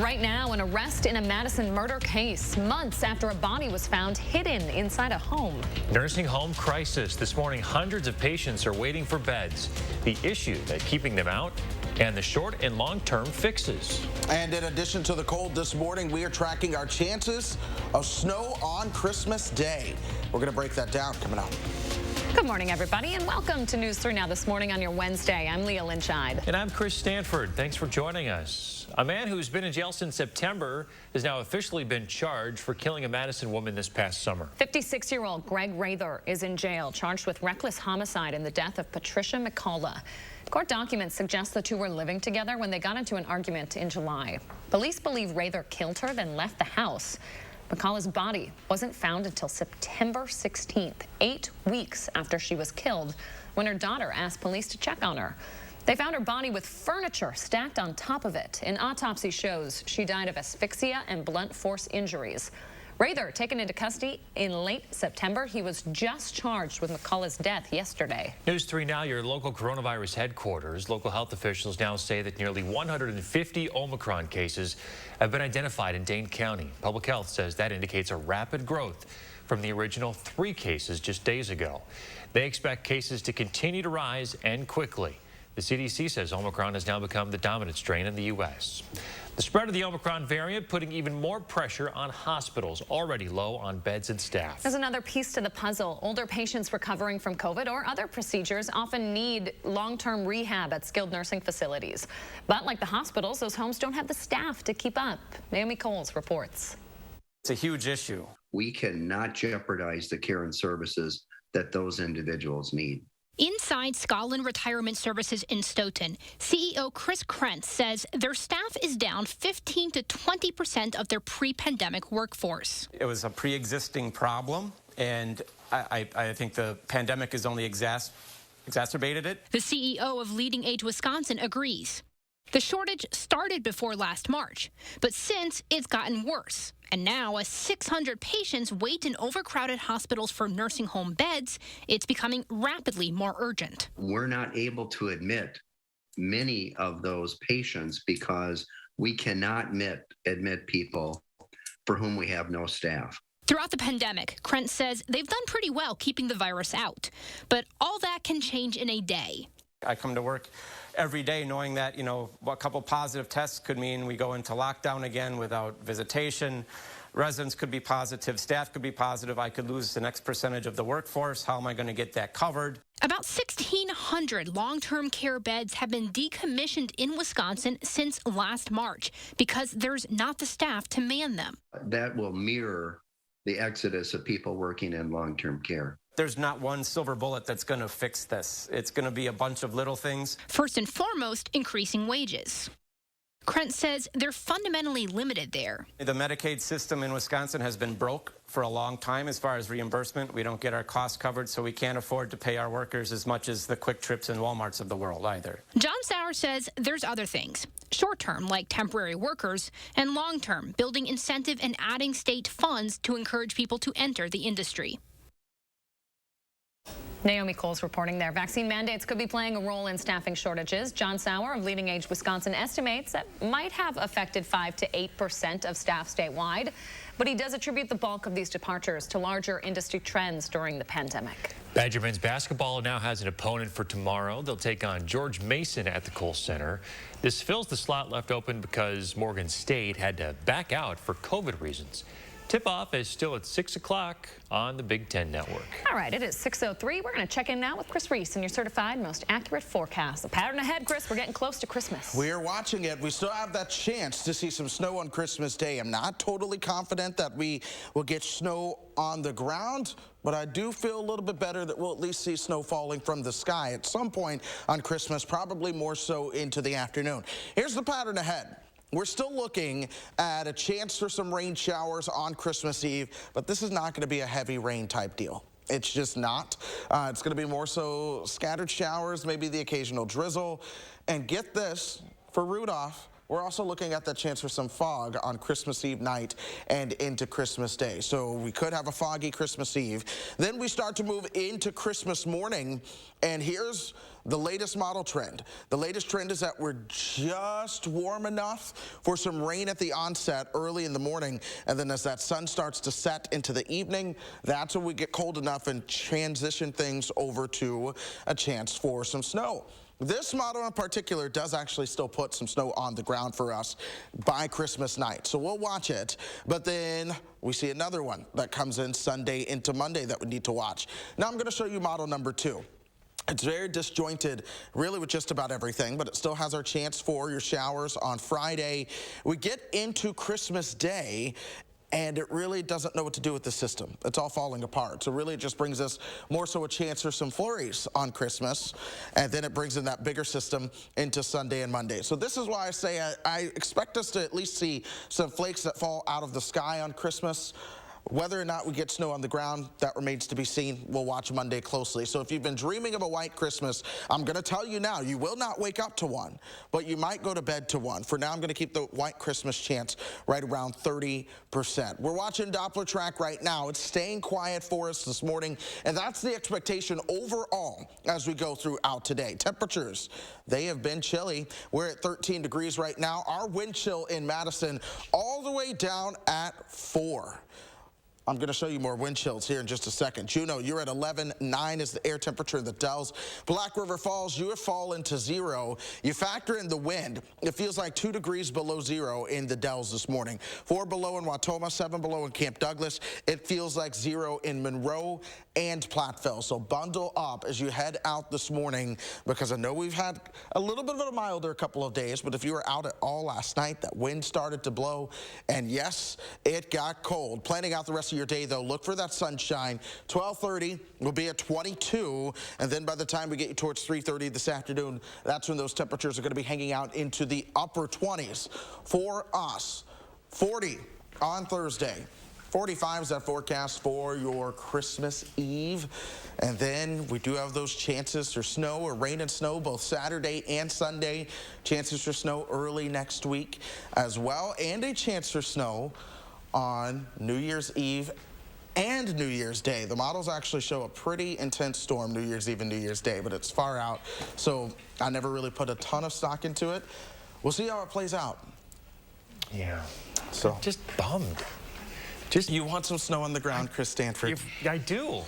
Right now, an arrest in a Madison murder case, months after a body was found hidden inside a home. Nursing home crisis. This morning, hundreds of patients are waiting for beds. The issue that keeping them out and the short and long-term fixes. And in addition to the cold this morning, we are tracking our chances of snow on Christmas Day. We're going to break that down coming up. Good morning, everybody, and welcome to News 3 Now this morning on your Wednesday. I'm Leah Lynchide. And I'm Chris Stanford. Thanks for joining us. A man who's been in jail since September has now officially been charged for killing a Madison woman this past summer. 56-year-old Greg Rather is in jail, charged with reckless homicide in the death of Patricia McCullough. Court documents suggest the two were living together when they got into an argument in July. Police believe Rather killed her, then left the house. McCullough's body wasn't found until September 16th, 8 weeks after she was killed, when her daughter asked police to check on her. They found her body with furniture stacked on top of it. An autopsy shows she died of asphyxia and blunt force injuries. Rather, taken into custody in late September, he was just charged with McCullough's death yesterday. News 3 Now, your local coronavirus headquarters. Local health officials now say that nearly 150 Omicron cases have been identified in Dane County. Public Health says that indicates a rapid growth from the original 3 cases just days ago. They expect cases to continue to rise and quickly. The CDC says Omicron has now become the dominant strain in the U.S. The spread of the Omicron variant putting even more pressure on hospitals already low on beds and staff. There's another piece to the puzzle. Older patients recovering from COVID or other procedures often need long-term rehab at skilled nursing facilities. But like the hospitals, those homes don't have the staff to keep up. Naomi Coles reports. It's a huge issue. We cannot jeopardize the care and services that those individuals need. Inside Scotland Retirement Services in Stoughton, CEO Chris Krentz says their staff is down 15 to 20% of their pre-pandemic workforce. It was a pre-existing problem, and I think the pandemic has only exacerbated it. The CEO of Leading Age Wisconsin agrees. The shortage started before last March, but since it's gotten worse. And now, as 600 patients wait in overcrowded hospitals for nursing home beds, it's becoming rapidly more urgent. We're not able to admit many of those patients because we cannot admit people for whom we have no staff. Throughout the pandemic, Krentz says they've done pretty well keeping the virus out. But all that can change in a day. I come to work every day knowing that, a couple positive tests could mean we go into lockdown again without visitation. Residents could be positive, staff could be positive. I could lose the next percentage of the workforce. How am I going to get that covered? About 1,600 long-term care beds have been decommissioned in Wisconsin since last March because there's not the staff to man them. That will mirror the exodus of people working in long-term care. There's not one silver bullet that's going to fix this. It's going to be a bunch of little things. First and foremost, increasing wages. Krentz says they're fundamentally limited there. The Medicaid system in Wisconsin has been broke for a long time as far as reimbursement. We don't get our costs covered, so we can't afford to pay our workers as much as the Quick Trips and Walmarts of the world either. John Sauer says there's other things. Short-term, like temporary workers, and long-term, building incentive and adding state funds to encourage people to enter the industry. Naomi Coles reporting there. Vaccine mandates could be playing a role in staffing shortages. John Sauer of Leading Age Wisconsin estimates that might have affected 5 to 8% of staff statewide, but he does attribute the bulk of these departures to larger industry trends during the pandemic. Badger men's basketball now has an opponent for tomorrow. They'll take on George Mason at the Kohl Center. This fills the slot left open because Morgan State had to back out for COVID reasons. Tip-off is still at 6 o'clock on the Big Ten Network. All right, it is 6:03. We're going to check in now with Chris Reese and your certified most accurate forecast. The pattern ahead, Chris, we're getting close to Christmas. We're watching it. We still have that chance to see some snow on Christmas Day. I'm not totally confident that we will get snow on the ground, but I do feel a little bit better that we'll at least see snow falling from the sky at some point on Christmas, probably more so into the afternoon. Here's the pattern ahead. We're still looking at a chance for some rain showers on Christmas Eve, but this is not going to be a heavy rain type deal. It's just not. It's going to be more so scattered showers, maybe the occasional drizzle. And get this, for Rudolph, we're also looking at that chance for some fog on Christmas Eve night and into Christmas Day. So we could have a foggy Christmas Eve. Then we start to move into Christmas morning, and here's the latest model trend. The latest trend is that we're just warm enough for some rain at the onset early in the morning, and then as that sun starts to set into the evening, that's when we get cold enough and transition things over to a chance for some snow. This model in particular does actually still put some snow on the ground for us by Christmas night, so we'll watch it. But then we see another one that comes in Sunday into Monday that we need to watch. Now I'm going to show you model number 2. It's very disjointed, really, with just about everything, but it still has our chance for your showers on Friday. We get into Christmas Day, and it really doesn't know what to do with the system. It's all falling apart. So really it just brings us more so a chance for some flurries on Christmas, and then it brings in that bigger system into Sunday and Monday. So this is why I say I expect us to at least see some flakes that fall out of the sky on Christmas. Whether or not we get snow on the ground, that remains to be seen. We'll watch Monday closely. So if you've been dreaming of a white Christmas, I'm going to tell you now, you will not wake up to one, but you might go to bed to one. For now, I'm going to keep the white Christmas chance right around 30%. We're watching Doppler track right now. It's staying quiet for us this morning, and that's the expectation overall as we go throughout today. Temperatures, they have been chilly. We're at 13 degrees right now. Our wind chill in Madison all the way down at 4. I'm going to show you more wind chills here in just a second. Juneau, you're at 11.9 is the air temperature in the Dells. Black River Falls, you have fallen to 0. You factor in the wind, it feels like 2 degrees below 0 in the Dells this morning. 4 below in Watoma, 7 below in Camp Douglas. It feels like 0 in Monroe and Platteville. So bundle up as you head out this morning, because I know we've had a little bit of a milder couple of days, but if you were out at all last night, that wind started to blow, and yes, it got cold. Planning out the rest of your day, though, look for that sunshine. 12:30 will be at 22, and then by the time we get you towards 3:30 this afternoon, that's when those temperatures are going to be hanging out into the upper 20s for us. 40 on Thursday. 45 is that forecast for your Christmas Eve. And then we do have those chances for snow or rain and snow both Saturday and Sunday. Chances for snow early next week as well. And a chance for snow on New Year's Eve and New Year's Day. The models actually show a pretty intense storm New Year's Eve and New Year's Day, but it's far out. So I never really put a ton of stock into it. We'll see how it plays out. Yeah. So I'm just bummed. You want some snow on the ground, Chris Stanford? I do.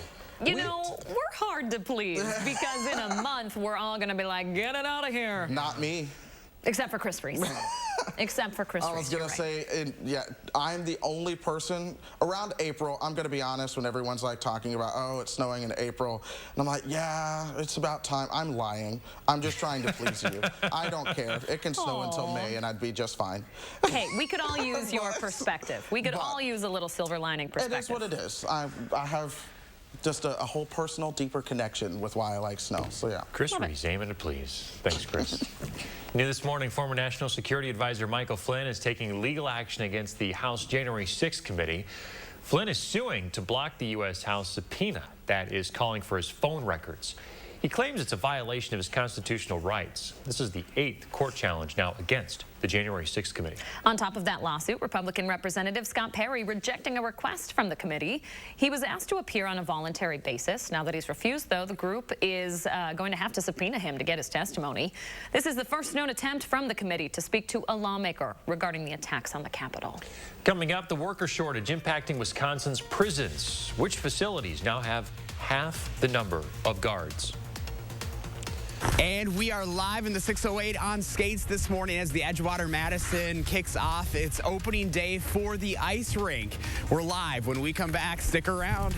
You know, we're hard to please because in a month, we're all going to be like, get it out of here. Not me. Except for Chris Reese. Except for Chris Reese. I was going to say, yeah, I'm the only person around April. I'm going to be honest when everyone's like talking about, oh, it's snowing in April. And I'm like, yeah, it's about time. I'm lying. I'm just trying to please you. I don't care. It can snow until May and I'd be just fine. Hey, we could all use your perspective. We could all use a little silver lining perspective. It is what it is. I have just a whole personal, deeper connection with why I like snow. So, yeah. Chris Reese, aiming to please. Thanks, Chris. New this morning, former National Security Advisor Michael Flynn is taking legal action against the House January 6th committee. Flynn is suing to block the U.S. House subpoena that is calling for his phone records. He claims it's a violation of his constitutional rights. This is the 8th court challenge now against the January 6th committee. On top of that lawsuit, Republican Representative Scott Perry rejecting a request from the committee. He was asked to appear on a voluntary basis. Now that he's refused, though, the group is going to have to subpoena him to get his testimony. This is the first known attempt from the committee to speak to a lawmaker regarding the attacks on the Capitol. Coming up, the worker shortage impacting Wisconsin's prisons. Which facilities now have half the number of guards? And we are live in the 608 on skates this morning as the Edgewater Madison kicks off its opening day for the ice rink. We're live. When we come back, stick around.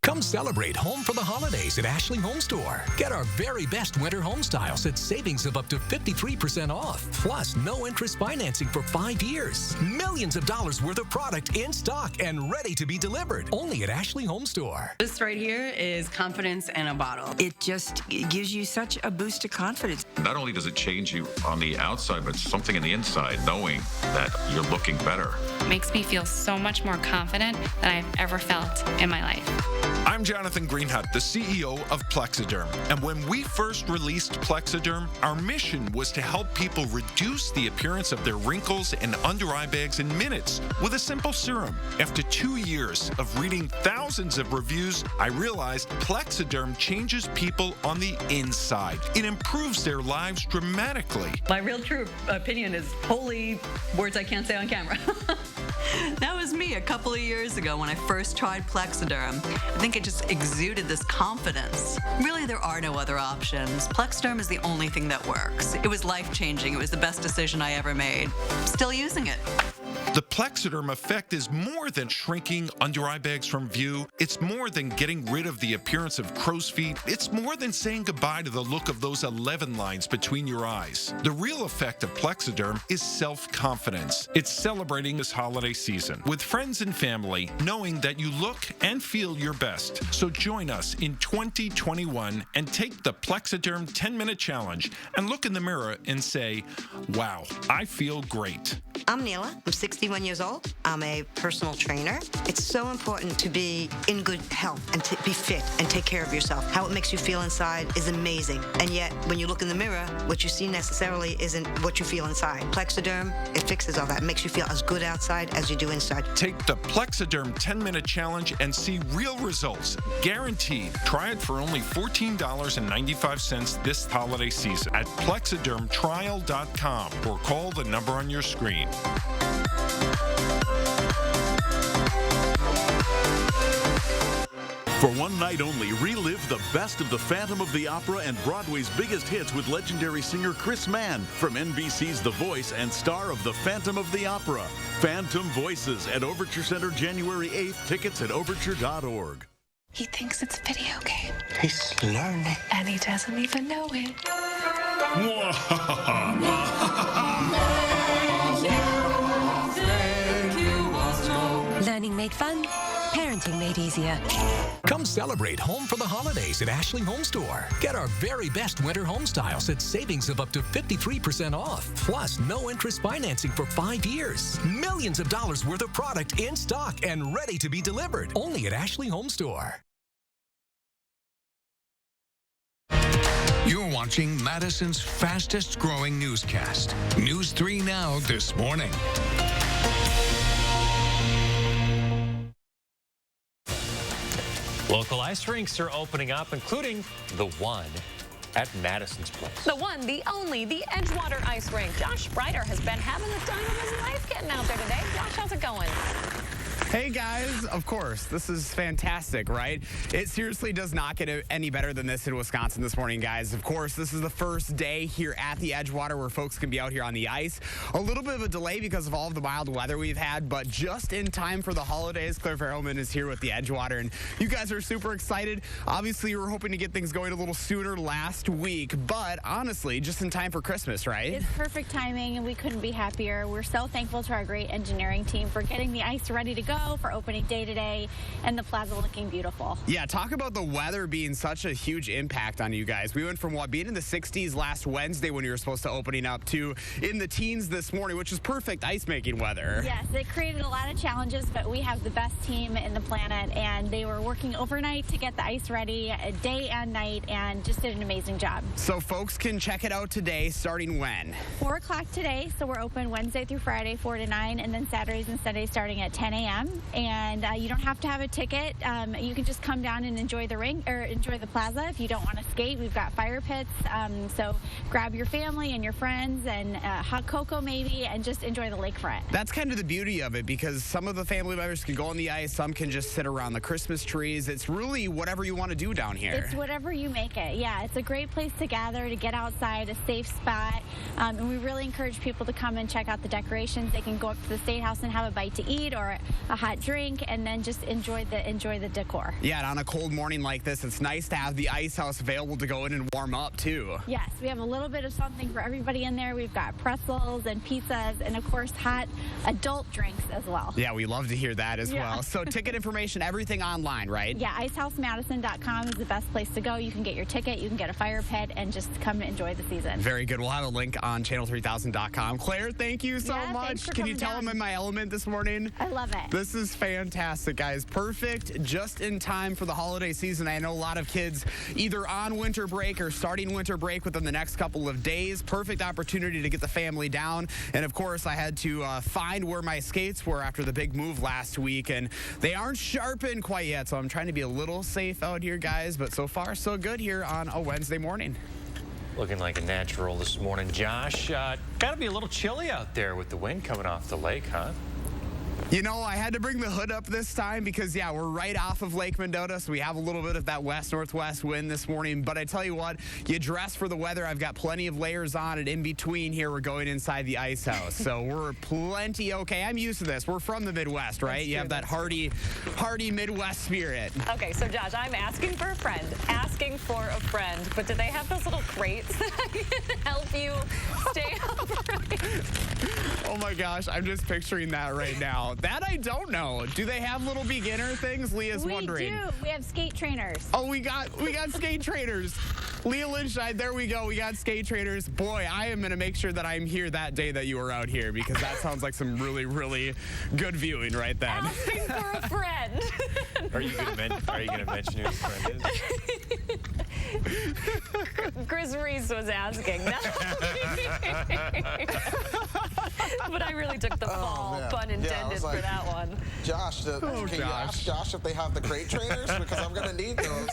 Come celebrate home for the holidays at Ashley Home Store. Get our very best winter home styles at savings of up to 53% off. Plus, no interest financing for 5 years. Millions of dollars worth of product in stock and ready to be delivered. Only at Ashley Home Store. This right here is confidence in a bottle. It just gives you such a boost of confidence. Not only does it change you on the outside, but something in the inside, knowing that you're looking better. It makes me feel so much more confident than I've ever felt in my life. I'm Jonathan Greenhut, the CEO of Plexiderm. And when we first released Plexiderm, our mission was to help people reduce the appearance of their wrinkles and under eye bags in minutes with a simple serum. After 2 years of reading thousands of reviews, I realized Plexiderm changes people on the inside. It improves their lives dramatically. My real true opinion is holy words I can't say on camera. That was me a couple of years ago when I first tried Plexiderm. I think it just exuded this confidence. Really, there are no other options. Plexiderm is the only thing that works. It was life-changing. It was the best decision I ever made. Still using it. The Plexiderm effect is more than shrinking under eye bags from view. It's more than getting rid of the appearance of crow's feet. It's more than saying goodbye to the look of those 11 lines between your eyes. The real effect of Plexiderm is self-confidence. It's celebrating this holiday season with friends and family, knowing that you look and feel your best. So join us in 2021 and take the Plexiderm 10-minute challenge and look in the mirror and say, wow, I feel great. I'm Neela. I'm 61 years old. I'm a personal trainer. It's so important to be in good health and to be fit and take care of yourself. How it makes you feel inside is amazing. And yet, when you look in the mirror, what you see necessarily isn't what you feel inside. Plexiderm, it fixes all that. It makes you feel as good outside as you do inside. Take the Plexiderm 10-minute challenge and see real results. Guaranteed. Try it for only $14.95 this holiday season at plexidermtrial.com or call the number on your screen. For one night only, relive the best of the Phantom of the Opera and Broadway's biggest hits with legendary singer Chris Mann from NBC's The Voice and star of The Phantom of the Opera. Phantom Voices at Overture Center January 8th. Tickets at overture.org. He thinks it's a video game. He's learning. And he doesn't even know it. Learning made fun, parenting made easier. Come celebrate home for the holidays at Ashley Home Store. Get our very best winter home styles at savings of up to 53% off. Plus, no interest financing for 5 years. Millions of dollars worth of product in stock and ready to be delivered. Only at Ashley Home Store. You're watching Madison's fastest growing newscast. News 3 Now this morning. Local ice rinks are opening up, including the one at Madison's place. The one, the only, the Edgewater Ice Rink. Josh Breiter has been having the time of his life getting out there today. Josh, how's it going? Hey guys, of course, this is fantastic, right? It seriously does not get any better than this in Wisconsin this morning, guys. Of course, this is the first day here at the Edgewater where folks can be out here on the ice. A little bit of a delay because of all of the mild weather we've had, but just in time for the holidays. Claire Farrellman is here with the Edgewater, and you guys are super excited. Obviously, you were hoping to get things going a little sooner last week, but honestly, just in time for Christmas, right? It's perfect timing, and we couldn't be happier. We're so thankful to our great engineering team for getting the ice ready to go for opening day today, and the plaza looking beautiful. Yeah, talk about the weather being such a huge impact on you guys. We went from being in the 60s last Wednesday when you were supposed to opening up to in the teens this morning, which is perfect ice making weather. Yes, it created a lot of challenges, but we have the best team in the planet, and they were working overnight to get the ice ready, day and night, and just did an amazing job. So folks can check it out today, starting when? 4 o'clock today, so we're open Wednesday through Friday, 4 to 9, and then Saturdays and Sundays starting at 10 a.m. And you don't have to have a ticket. You can just come down and enjoy the rink or enjoy the plaza. If you don't want to skate, we've got fire pits. So grab your family and your friends and hot cocoa maybe, and just enjoy the lakefront. That's kind of the beauty of it, because some of the family members can go on the ice, some can just sit around the Christmas trees. It's really whatever you want to do down here. It's whatever you make it. Yeah, it's a great place to gather, to get outside, a safe spot. And we really encourage people to come and check out the decorations. They can go up to the State House and have a bite to eat or a hot drink, and then just enjoy the decor. Yeah, and on a cold morning like this, it's nice to have the ice house available to go in and warm up too. Yes, we have a little bit of something for everybody in there. We've got pretzels and pizzas, and of course hot adult drinks as well. Yeah, we love to hear that as well. So ticket information, everything online, right? Yeah, icehousemadison.com is the best place to go. You can get your ticket, you can get a fire pit, and just come to enjoy the season. Very good. We'll have a link on channel3000.com. Claire, thank you so much. Thanks for Can you coming tell down. I'm in my element this morning? I love it. This is fantastic, guys. Perfect just in time for the holiday season. I know a lot of kids either on winter break or starting winter break within the next couple of days. Perfect opportunity to get the family down. And of course, I had to find where my skates were after the big move last week, and they aren't sharpened quite yet. So I'm trying to be a little safe out here, guys. But so far, so good here on a Wednesday morning. Looking like a natural this morning, Josh. Got to be a little chilly out there with the wind coming off the lake, huh? You know, I had to bring the hood up this time because, yeah, we're right off of Lake Mendota, so we have a little bit of that west-northwest wind this morning. But I tell you what, you dress for the weather. I've got plenty of layers on, and in between here, we're going inside the ice house. So we're plenty okay. I'm used to this. We're from the Midwest, right? You have that hardy Midwest spirit. Okay, so Josh, I'm asking for a friend, but do they have those little crates that can help you stay upright? Oh my gosh, I'm just picturing that right now. That I don't know. Do they have little beginner things? Leah's wondering. We do. We have skate trainers. Oh, we got skate trainers. Leah Lynchide, there we go. We got skate trainers. Boy, I am going to make sure that I'm here that day that you are out here because that sounds like some really, really good viewing right then. Asking for a friend. Are you going to mention who your friend is? Chris Reese was asking. But I really took the fall, pun intended, for that one. Josh, can you ask Josh if they have the crate trainers? Because I'm going to need those.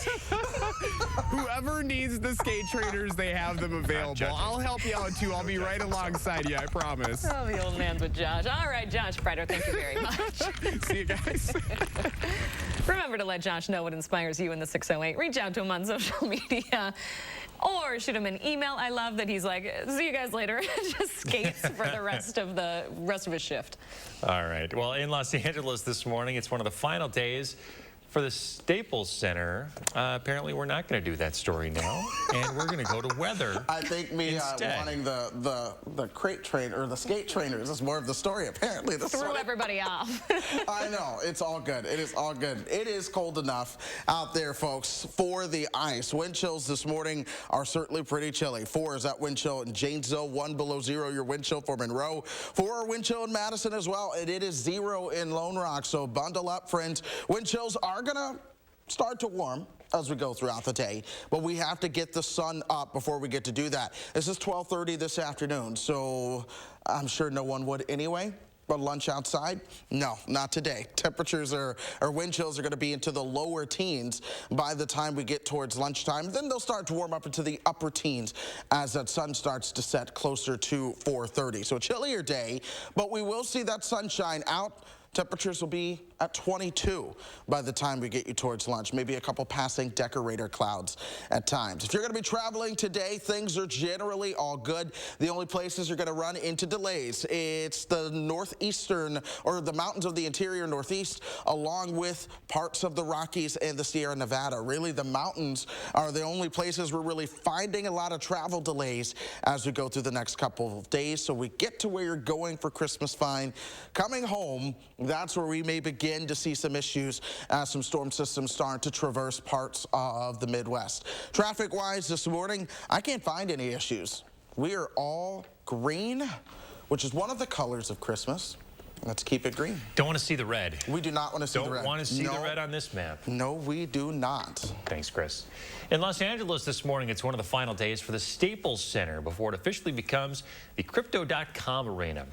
Whoever needs the skate trainers, they have them available. I'll help you out, too. I'll be right alongside you, I promise. Oh, the old man's with Josh. All right, Josh Preder, thank you very much. See you guys. Remember to let Josh know what inspires you in the 608. Reach out to him on social media or shoot him an email. I love that he's like, see you guys later. Just skates for the rest of his shift. All right. Well, in Los Angeles this morning, it's one of the final days for the Staples Center. Apparently, we're not going to do that story now, and we're going to go to weather. I think me wanting the crate trainer or the skate trainers is more of the story. Apparently, threw everybody off. I know, it's all good. It is all good. It is cold enough out there, folks, for the ice. Wind chills this morning are certainly pretty chilly. 4 is that wind chill in Janesville, 1 below 0 your wind chill for Monroe, 4 wind chill in Madison as well, and it is 0 in Lone Rock. So bundle up, friends. Wind chills are gonna start to warm as we go throughout the day, but we have to get the sun up before we get to do that. This is 12:30 this afternoon, so I'm sure no one would anyway. But lunch outside? No, not today. Temperatures or wind chills are going to be into the lower teens by the time we get towards lunchtime. Then they'll start to warm up into the upper teens as that sun starts to set closer to 4:30. So a chillier day, but we will see that sunshine out. Temperatures will be at 22 by the time we get you towards lunch. Maybe a couple passing decorator clouds at times. If you're going to be traveling today, things are generally all good. The only places you're going to run into delays, it's the northeastern or the mountains of the interior northeast, along with parts of the Rockies and the Sierra Nevada. Really, the mountains are the only places we're really finding a lot of travel delays as we go through the next couple of days. So we get to where you're going for Christmas fine. Coming home, that's where we may begin to see some issues as some storm systems start to traverse parts of the Midwest. Traffic-wise this morning, I can't find any issues. We are all green, which is one of the colors of Christmas. Let's keep it green. Don't want to see the red. We do not want to see the red. Don't want to see the red on this map. No, we do not. Thanks, Chris. In Los Angeles this morning, it's one of the final days for the Staples Center before it officially becomes the Crypto.com arena.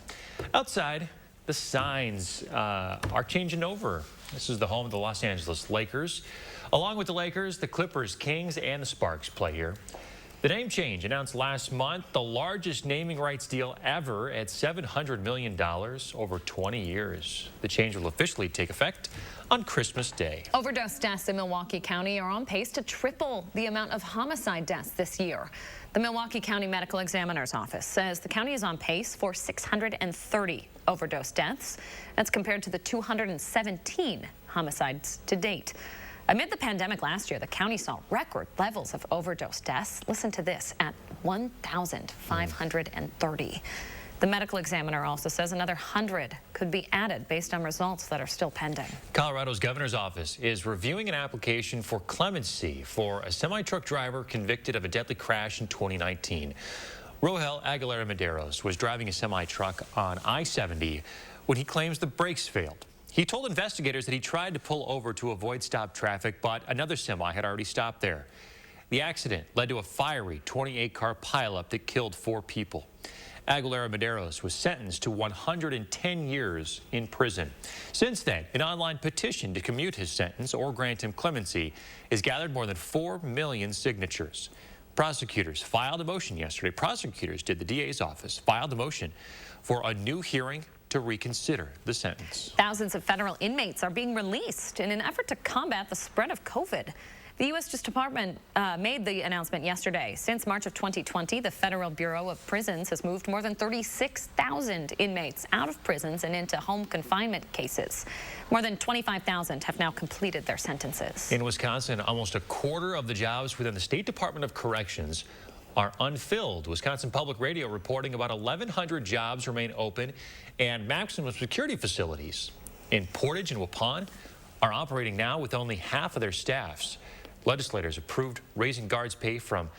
Outside, the signs are changing over. This is the home of the Los Angeles Lakers. Along with the Lakers, the Clippers, Kings, and the Sparks play here. The name change announced last month, the largest naming rights deal ever at $700 million over 20 years. The change will officially take effect on Christmas Day. Overdose deaths in Milwaukee County are on pace to triple the amount of homicide deaths this year. The Milwaukee County Medical Examiner's Office says the county is on pace for 630 overdose deaths. That's compared to the 217 homicides to date. Amid the pandemic last year, the county saw record levels of overdose deaths. Listen to this, at 1,530. The medical examiner also says another 100 could be added based on results that are still pending. Colorado's governor's office is reviewing an application for clemency for a semi-truck driver convicted of a deadly crash in 2019. Rohel Aguilera Medeiros was driving a semi-truck on I-70 when he claims the brakes failed. He told investigators that he tried to pull over to avoid stop traffic, but another semi had already stopped there. The accident led to a fiery 28-car pileup that killed 4 people. Aguilera Medeiros was sentenced to 110 years in prison. Since then, an online petition to commute his sentence or grant him clemency has gathered more than 4 million signatures. Prosecutors filed a motion yesterday. Prosecutors did, the DA's office, filed a motion for a new hearing to reconsider the sentence. Thousands of federal inmates are being released in an effort to combat the spread of COVID. The U.S. Justice Department made the announcement yesterday. Since March of 2020, the Federal Bureau of Prisons has moved more than 36,000 inmates out of prisons and into home confinement cases. More than 25,000 have now completed their sentences. In Wisconsin, almost a quarter of the jobs within the State Department of Corrections are unfilled. Wisconsin Public Radio reporting about 1,100 jobs remain open, and maximum security facilities in Portage and Waupun are operating now with only half of their staffs. Legislators approved raising guards' pay from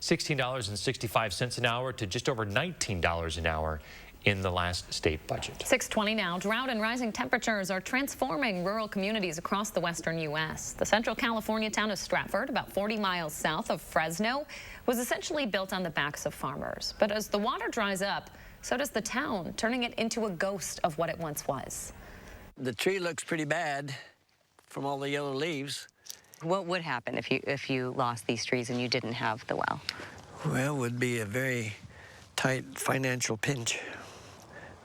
$16.65 an hour to just over $19 an hour in the last state budget. 6:20 now. Drought and rising temperatures are transforming rural communities across the western U.S. The Central California town of Stratford, about 40 miles south of Fresno, was essentially built on the backs of farmers. But as the water dries up, so does the town, turning it into a ghost of what it once was. The tree looks pretty bad from all the yellow leaves. What would happen if you lost these trees and you didn't have the well? Well, it would be a very tight financial pinch.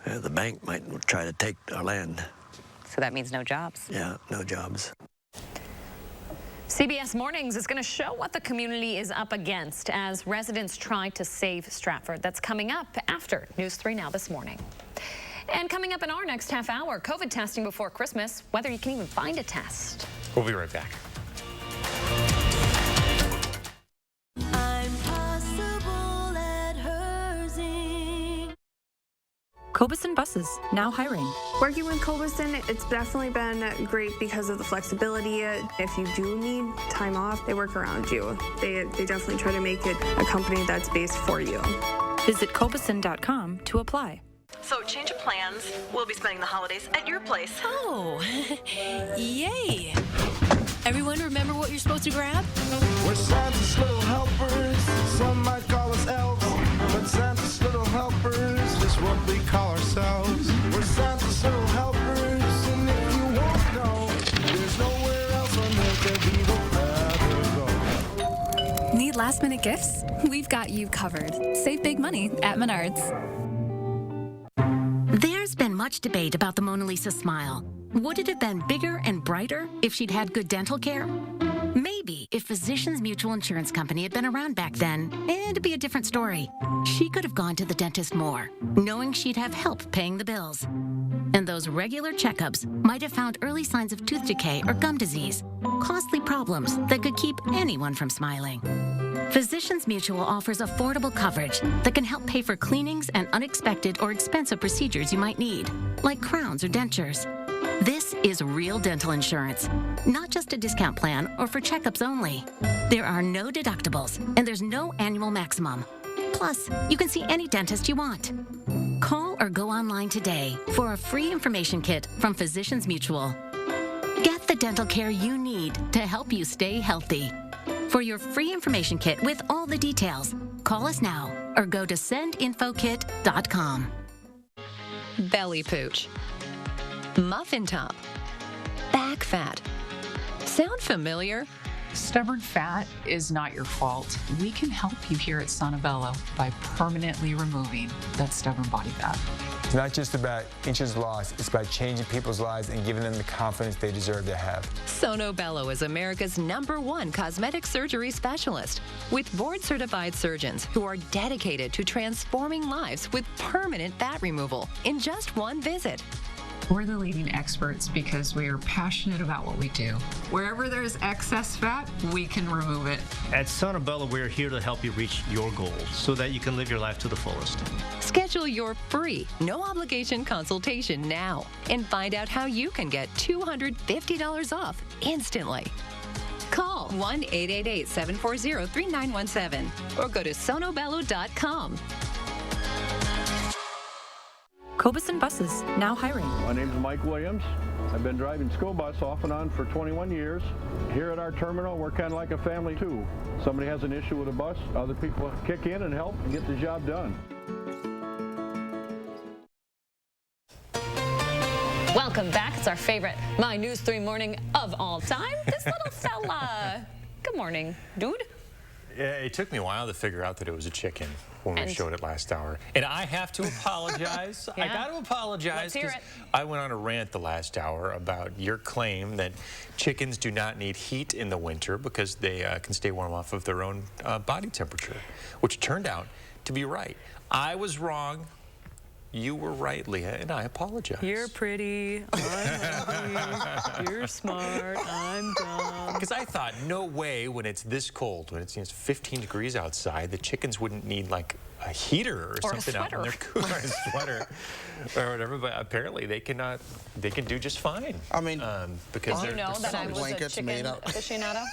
The bank might try to take our land. So that means no jobs. Yeah, no jobs. CBS Mornings is going to show what the community is up against as residents try to save Stratford. That's coming up after News 3 Now this morning. And coming up in our next half hour, COVID testing before Christmas, whether you can even find a test. We'll be right back. Cobuson Buses, now hiring. Working with Cobuson, it's definitely been great because of the flexibility. If you do need time off, they work around you. They definitely try to make it a company that's based for you. Visit Cobuson.com to apply. So, change of plans. We'll be spending the holidays at your place. Oh, yay! Everyone remember what you're supposed to grab? We're Santa's little helpers. Some might call us elves, but Santa's little helpers is what we call ourselves. We're Santa's little helpers, and if you won't know, there's nowhere else on earth that we would rather go. Need last-minute gifts? We've got you covered. Save big money at Menards. There's been much debate about the Mona Lisa smile. Would it have been bigger and brighter if she'd had good dental care? Maybe if Physicians Mutual Insurance Company had been around back then, it'd be a different story. She could have gone to the dentist more, knowing she'd have help paying the bills. And those regular checkups might have found early signs of tooth decay or gum disease, costly problems that could keep anyone from smiling. Physicians Mutual offers affordable coverage that can help pay for cleanings and unexpected or expensive procedures you might need, like crowns or dentures. This is real dental insurance, not just a discount plan or for checkups only. There are no deductibles, and there's no annual maximum. Plus, you can see any dentist you want. Call or go online today for a free information kit from Physicians Mutual. Get the dental care you need to help you stay healthy. For your free information kit with all the details, call us now or go to sendinfokit.com. Belly pooch. Muffin top. Back fat. Sound familiar? Stubborn fat is not your fault. We can help you here at Sonobello by permanently removing that stubborn body fat. It's not just about inches lost, it's about changing people's lives and giving them the confidence they deserve to have. Sonobello is America's #1 cosmetic surgery specialist with board-certified surgeons who are dedicated to transforming lives with permanent fat removal in just one visit. We're the leading experts because we are passionate about what we do. Wherever there's excess fat, we can remove it. At Sonobello, we're here to help you reach your goals so that you can live your life to the fullest. Schedule your free, no-obligation consultation now and find out how you can get $250 off instantly. Call 1-888-740-3917 or go to sonobello.com. Cobeson Buses, now hiring. My name is Mike Williams. I've been driving school bus off and on for 21 years. Here at our terminal, we're kind of like a family too. Somebody has an issue with a bus, other people kick in and help and get the job done. Welcome back. It's our favorite My News 3 morning of all time. This little fella. Good morning, dude. Yeah, it took me a while to figure out that it was a chicken when we showed it last hour. And I have to apologize. I got to apologize because I went on a rant the last hour about your claim that chickens do not need heat in the winter because they can stay warm off of their own body temperature, which turned out to be right. I was wrong. You were right, Leah, and I apologize. You're pretty, I'm happy, you're smart, I'm dumb. Because I thought, no way when it's this cold, when it's 15 degrees outside, the chickens wouldn't need like a heater or something out in their coop, or a sweater or whatever, but apparently they can do just fine. I mean, because did you know that I was blankets a chicken made out aficionado?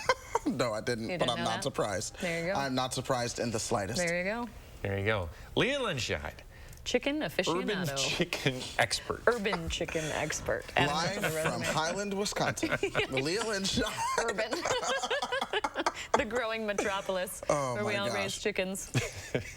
No, I didn't, but I'm not surprised. There you go. I'm not surprised in the slightest. There you go. There you go. Leah Linscheid. Chicken aficionado. Urban chicken expert. Urban chicken expert. Live from Highland, Wisconsin. Leah Linscheid. Urban. The growing metropolis where we all raise chickens.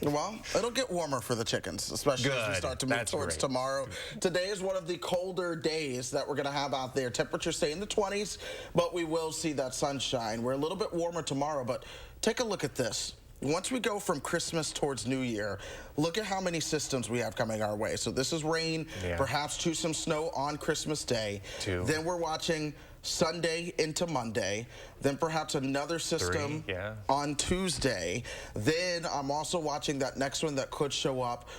Well, it'll get warmer for the chickens, especially as we start to move towards tomorrow. Today is one of the colder days that we're going to have out there. Temperatures stay in the 20s, but we will see that sunshine. We're a little bit warmer tomorrow, but take a look at this. Once we go from Christmas towards New Year, look at how many systems we have coming our way. So this is rain, perhaps to some snow on Christmas Day. Then we're watching Sunday into Monday. Then perhaps another system on Tuesday. Then I'm also watching that next one that could show up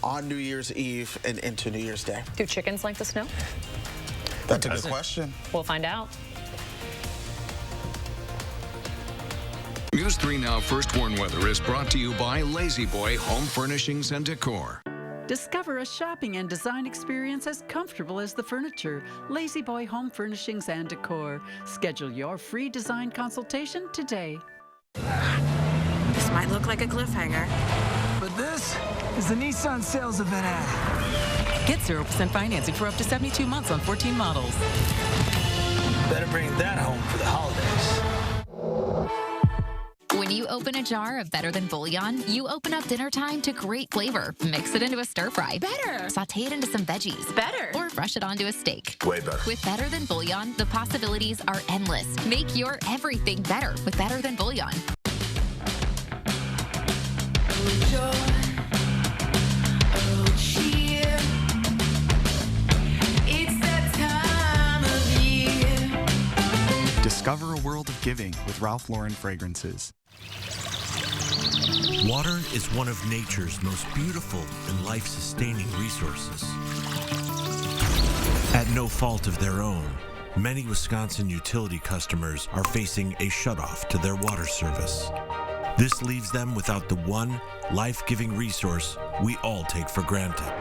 on New Year's Eve and into New Year's Day. Do chickens like the snow? That's a good question. We'll find out. News 3 Now First Warn Weather is brought to you by Lazy Boy Home Furnishings and Decor. Discover a shopping and design experience as comfortable as the furniture. Lazy Boy Home Furnishings and Decor. Schedule your free design consultation today. This might look like a cliffhanger. But this is the Nissan sales event ad. Get 0% financing for up to 72 months on 14 models. Better bring that home for the holidays. When you open a jar of Better Than Bouillon, you open up dinner time to great flavor. Mix it into a stir fry. Better. Saute it into some veggies. Better. Or brush it onto a steak. Way better. With Better Than Bouillon, the possibilities are endless. Make your everything better with Better Than Bouillon. Discover a world of giving with Ralph Lauren fragrances. Water is one of nature's most beautiful and life-sustaining resources. At no fault of their own, many Wisconsin utility customers are facing a shutoff to their water service. This leaves them without the one life-giving resource we all take for granted.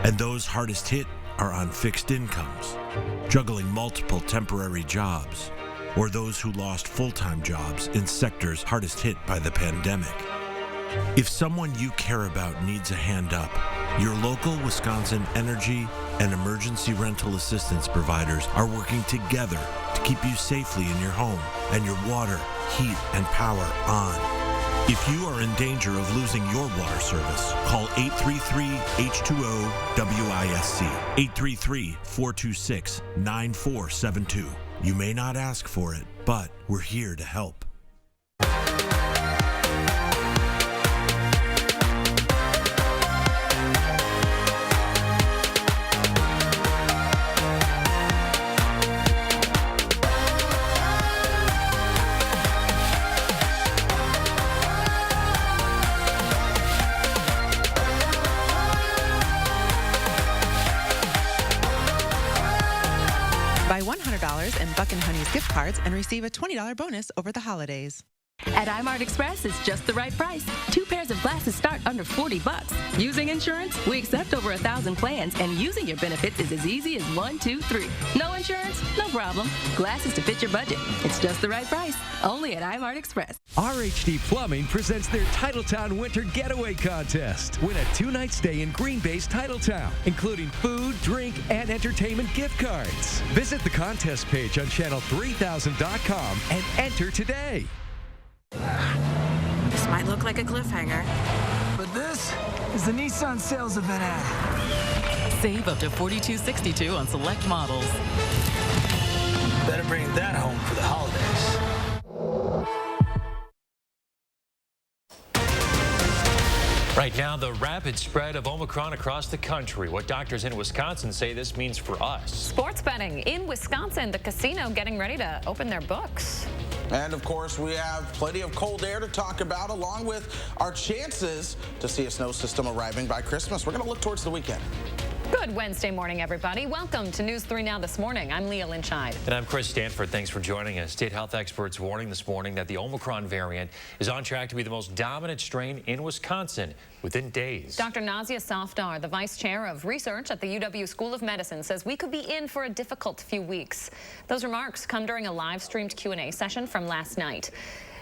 And those hardest hit are on fixed incomes, juggling multiple temporary jobs, or those who lost full-time jobs in sectors hardest hit by the pandemic. If someone you care about needs a hand up, your local Wisconsin energy and emergency rental assistance providers are working together to keep you safely in your home and your water, heat, and power on. If you are in danger of losing your water service, call 833-H2O-WISC, 833-426-9472. You may not ask for it, but we're here to help. Buy $100 in Buck & Honey's gift cards and receive a $20 bonus over the holidays. At iMart Express, it's just the right price. 2 pairs of glasses start under $40. Using insurance? We accept over 1,000 plans, and using your benefits is as easy as 1, 2, 3. No insurance? No problem. Glasses to fit your budget. It's just the right price. Only at iMart Express. RHD Plumbing presents their Titletown Winter Getaway Contest. Win a 2-night stay in Green Bay's Titletown, including food, drink, and entertainment gift cards. Visit the contest page on channel3000.com and enter today. This might look like a cliffhanger. But this is the Nissan sales event ad. Save up to $42.62 on select models. Better bring that home for the holidays. Right now, the rapid spread of Omicron across the country. What doctors in Wisconsin say this means for us. Sports betting in Wisconsin, the casino getting ready to open their books. And of course, we have plenty of cold air to talk about, along with our chances to see a snow system arriving by Christmas. We're going to look towards the weekend. Good Wednesday morning, everybody. Welcome to News 3 Now this morning. I'm Leah Lynchide. And I'm Chris Stanford. Thanks for joining us. State health experts warning this morning that the Omicron variant is on track to be the most dominant strain in Wisconsin within days. Dr. Nazia Safdar, the vice chair of research at the UW School of Medicine, says we could be in for a difficult few weeks. Those remarks come during a live-streamed Q&A session from last night.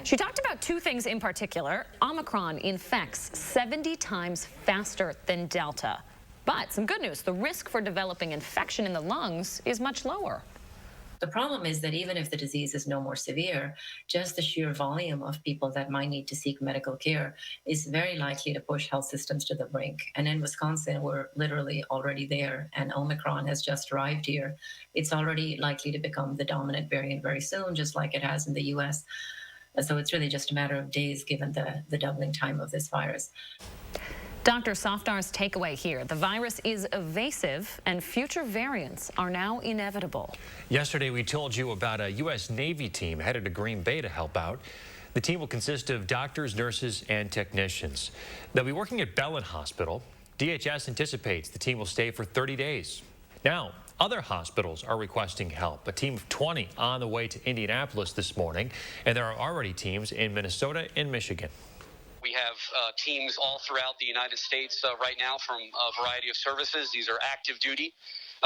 She talked about 2 things in particular. Omicron infects 70 times faster than Delta. But some good news, the risk for developing infection in the lungs is much lower. The problem is that even if the disease is no more severe, just the sheer volume of people that might need to seek medical care is very likely to push health systems to the brink. And in Wisconsin, we're literally already there, and Omicron has just arrived here. It's already likely to become the dominant variant very soon, just like it has in the US. So it's really just a matter of days given the doubling time of this virus. Dr. Safdar's takeaway here, the virus is evasive and future variants are now inevitable. Yesterday, we told you about a U.S. Navy team headed to Green Bay to help out. The team will consist of doctors, nurses, and technicians. They'll be working at Bellin Hospital. DHS anticipates the team will stay for 30 days. Now, other hospitals are requesting help. A team of 20 on the way to Indianapolis this morning, and there are already teams in Minnesota and Michigan. We have teams all throughout the United States right now from a variety of services. These are active duty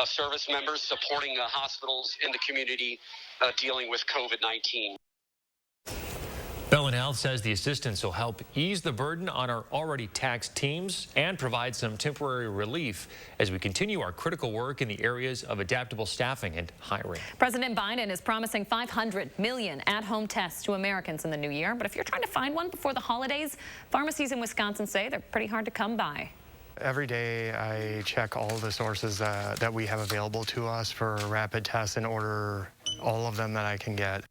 service members supporting hospitals in the community dealing with COVID-19. Bellin Health says the assistance will help ease the burden on our already taxed teams and provide some temporary relief as we continue our critical work in the areas of adaptable staffing and hiring. President Biden is promising 500 million at-home tests to Americans in the new year. But if you're trying to find one before the holidays, pharmacies in Wisconsin say they're pretty hard to come by. Every day I check all the sources that we have available to us for rapid tests and order all of them that I can get.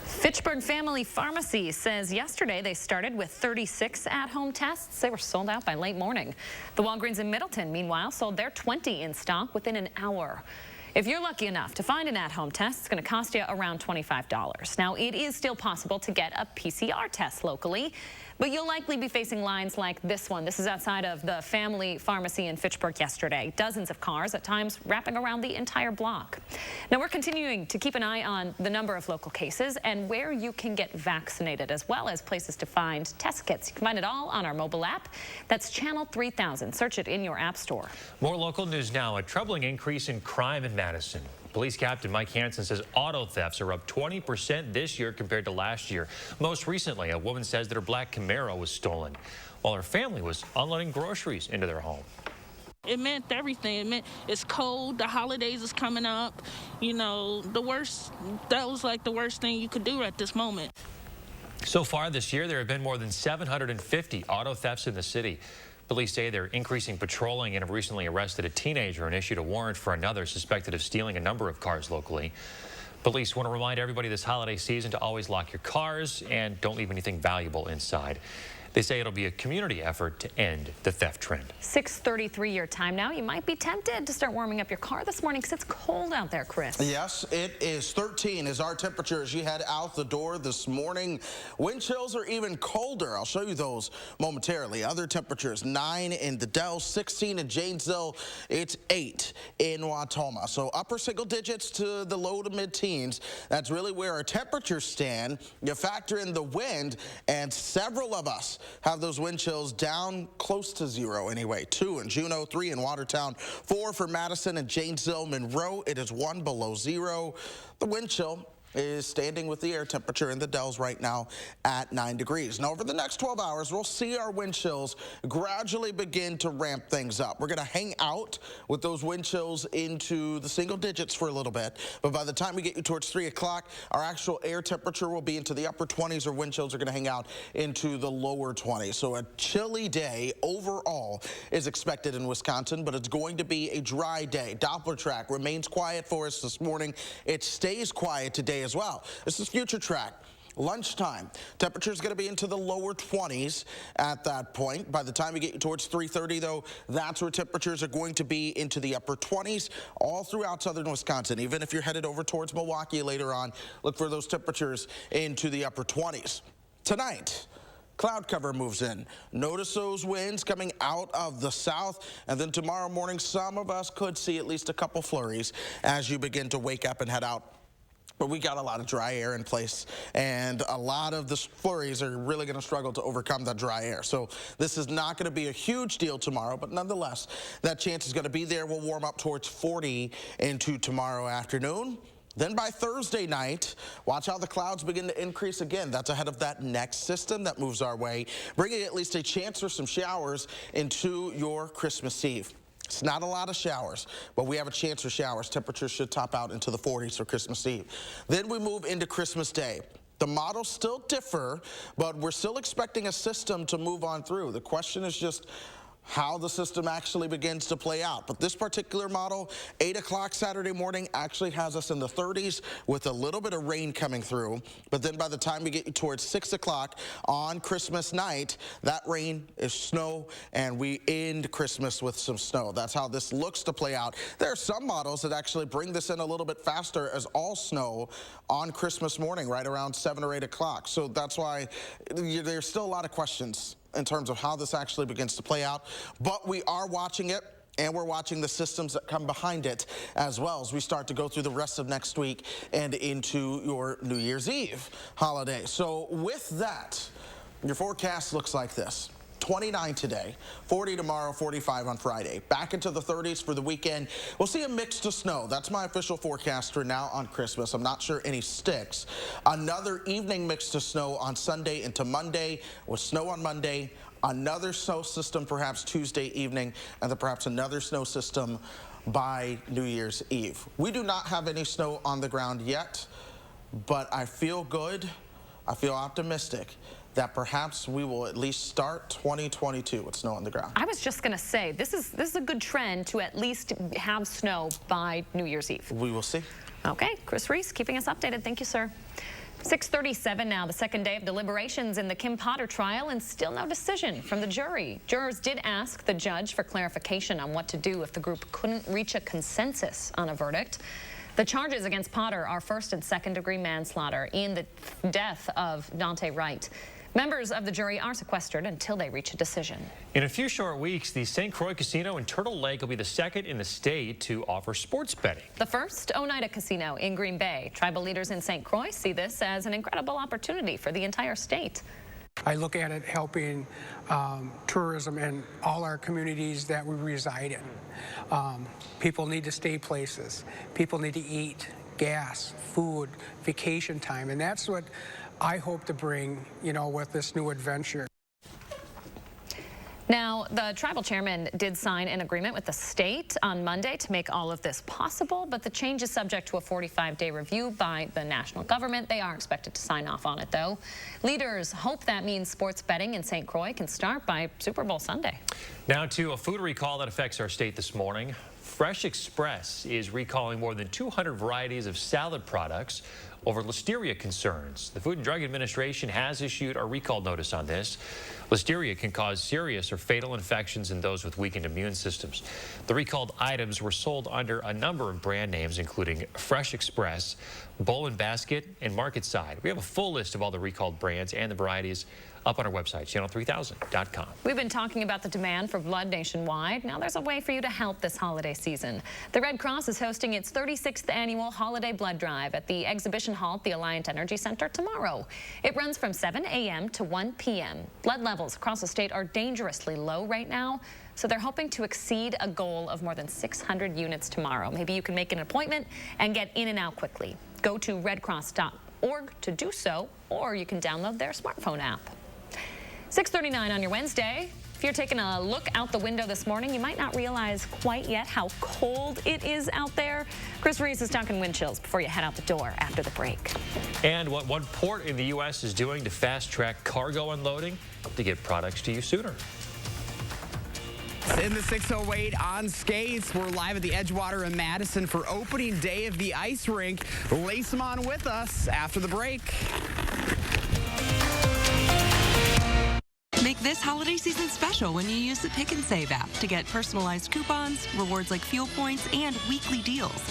Fitchburg Family Pharmacy says yesterday they started with 36 at-home tests. They were sold out by late morning. The Walgreens in Middleton, meanwhile, sold their 20 in stock within an hour. If you're lucky enough to find an at-home test, it's going to cost you around $25. Now, it is still possible to get a PCR test locally, but you'll likely be facing lines like this one. This is outside of the Family Pharmacy in Fitchburg yesterday. Dozens of cars, at times wrapping around the entire block. Now, we're continuing to keep an eye on the number of local cases and where you can get vaccinated, as well as places to find test kits. You can find it all on our mobile app. That's Channel 3000. Search it in your app store. More local news now. A troubling increase in crime in Madison. Police Captain Mike Hansen says auto thefts are up 20% this year compared to last year. Most recently, a woman says that her black Camaro was stolen while her family was unloading groceries into their home. It meant everything. It meant it's cold, the holidays is coming up. You know, that was like the worst thing you could do at this moment. So far this year, there have been more than 750 auto thefts in the city. Police say they're increasing patrolling and have recently arrested a teenager and issued a warrant for another suspected of stealing a number of cars locally. Police want to remind everybody this holiday season to always lock your cars and don't leave anything valuable inside. They say it'll be a community effort to end the theft trend. 6:33 your time now. You might be tempted to start warming up your car this morning because it's cold out there, Chris. Yes, it is 13 is our temperature as you head out the door this morning. Wind chills are even colder. I'll show you those momentarily. Other temperatures, 9 in the Dells, 16 in Janesville. It's 8 in Wautoma. So upper single digits to the low to mid-teens. That's really where our temperatures stand. You factor in the wind, and several of us have those wind chills down close to 0 anyway. 2 in Juneau, 3 in Watertown, 4 for Madison and Janesville. Monroe, it is 1 below 0. The wind chill is standing with the air temperature in the Dells right now at 9 degrees. Now, over the next 12 hours, we'll see our wind chills gradually begin to ramp things up. We're going to hang out with those wind chills into the single digits for a little bit, but by the time we get you towards 3 o'clock, our actual air temperature will be into the upper 20s, or wind chills are going to hang out into the lower 20s. So a chilly day overall is expected in Wisconsin, but it's going to be a dry day. Doppler track remains quiet for us this morning. It stays quiet today as well. This is future track. Lunchtime, temperature is going to be into the lower 20s at that point. By the time we get you towards 3:30, though, that's where temperatures are going to be into the upper 20s all throughout southern Wisconsin. Even if you're headed over towards Milwaukee later on, look for those temperatures into the upper 20s. Tonight, cloud cover moves in. Notice those winds coming out of the south. And then tomorrow morning, some of us could see at least a couple flurries as you begin to wake up and head out. But we got a lot of dry air in place, and a lot of the flurries are really going to struggle to overcome that dry air. So this is not going to be a huge deal tomorrow, but nonetheless, that chance is going to be there. We'll warm up towards 40 into tomorrow afternoon. Then by Thursday night, watch how the clouds begin to increase again. That's ahead of that next system that moves our way, bringing at least a chance for some showers into your Christmas Eve. It's not a lot of showers, but we have a chance for showers. Temperatures should top out into the 40s for Christmas Eve. Then we move into Christmas Day. The models still differ, but we're still expecting a system to move on through. The question is just how the system actually begins to play out. But this particular model, 8 o'clock Saturday morning, actually has us in the 30s with a little bit of rain coming through. But then by the time we get you towards 6 o'clock on Christmas night, that rain is snow, and we end Christmas with some snow. That's how this looks to play out. There are some models that actually bring this in a little bit faster as all snow on Christmas morning, right around 7 or 8 o'clock. So that's why there's still a lot of questions in terms of how this actually begins to play out. But we are watching it, and we're watching the systems that come behind it as well as we start to go through the rest of next week and into your New Year's Eve holiday. So with that, your forecast looks like this. 29 today, 40 tomorrow, 45 on Friday. Back into the 30s for the weekend. We'll see a mix to snow. That's my official forecast for now on Christmas. I'm not sure any sticks. Another evening mix to snow on Sunday into Monday, with snow on Monday. Another snow system perhaps Tuesday evening, and then perhaps another snow system by New Year's Eve. We do not have any snow on the ground yet, but I feel good. I feel optimistic that perhaps we will at least start 2022 with snow on the ground. I was just going to say, this is a good trend to at least have snow by New Year's Eve. We will see. Okay, Chris Reese keeping us updated. Thank you, sir. 6:37 now, the second day of deliberations in the Kim Potter trial, and still no decision from the jury. Jurors did ask the judge for clarification on what to do if the group couldn't reach a consensus on a verdict. The charges against Potter are first and second degree manslaughter in the death of Dante Wright. Members of the jury are sequestered until they reach a decision. In a few short weeks, the St. Croix Casino in Turtle Lake will be the second in the state to offer sports betting. The first, Oneida Casino in Green Bay. Tribal leaders in St. Croix see this as an incredible opportunity for the entire state. I look at it helping tourism in all our communities that we reside in. People need to stay places. People need to eat, gas, food, vacation time, and that's what I hope to bring, with this new adventure. Now, the tribal chairman did sign an agreement with the state on Monday to make all of this possible, but the change is subject to a 45-day review by the national government. They are expected to sign off on it, though. Leaders hope that means sports betting in St. Croix can start by Super Bowl Sunday. Now to a food recall that affects our state this morning. Fresh Express is recalling more than 200 varieties of salad products. over listeria concerns. The Food and Drug Administration has issued a recall notice on this. Listeria can cause serious or fatal infections in those with weakened immune systems. The recalled items were sold under a number of brand names, including Fresh Express, Bowl and Basket, and Market Side. We have a full list of all the recalled brands and the varieties up on our website, channel3000.com. We've been talking about the demand for blood nationwide. Now there's a way for you to help this holiday season. The Red Cross is hosting its 36th annual holiday blood drive at the exhibition hall at the Alliant Energy Center tomorrow. It runs from 7 a.m. to 1 p.m. Blood levels across the state are dangerously low right now, so they're hoping to exceed a goal of more than 600 units tomorrow. Maybe you can make an appointment and get in and out quickly. Go to redcross.org to do so, or you can download their smartphone app. 6:39 on your Wednesday. If you're taking a look out the window this morning, you might not realize quite yet how cold it is out there. Chris Reese is talking wind chills before you head out the door after the break. And what one port in the U.S. is doing to fast-track cargo unloading to get products to you sooner. In the 608 on skates, we're live at the Edgewater in Madison for opening day of the ice rink. Lace them on with us after the break. Make this holiday season special when you use the Pick and Save app to get personalized coupons, rewards like fuel points, and weekly deals.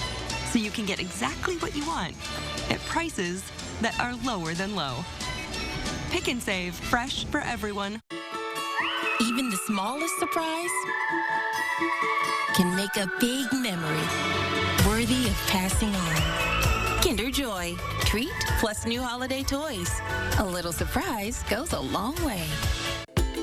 So you can get exactly what you want at prices that are lower than low. Pick and Save, fresh for everyone. Even the smallest surprise can make a big memory worthy of passing on. Kinder Joy, treat plus new holiday toys. A little surprise goes a long way.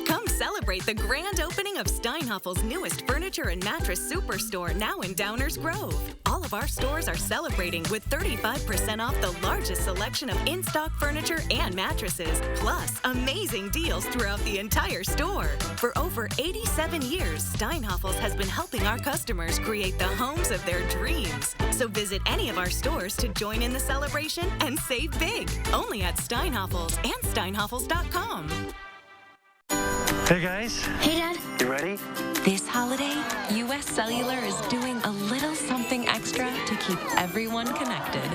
Come celebrate the grand opening of Steinhoffel's newest furniture and mattress superstore now in Downers Grove. All of our stores are celebrating with 35% off the largest selection of in-stock furniture and mattresses, plus amazing deals throughout the entire store. For over 87 years, Steinhoffel's has been helping our customers create the homes of their dreams. So visit any of our stores to join in the celebration and save big. Only at Steinhoffel's and steinhoffels.com. Hey guys. Hey Dad. You ready? This holiday, U.S. Cellular is doing a little something extra to keep everyone connected.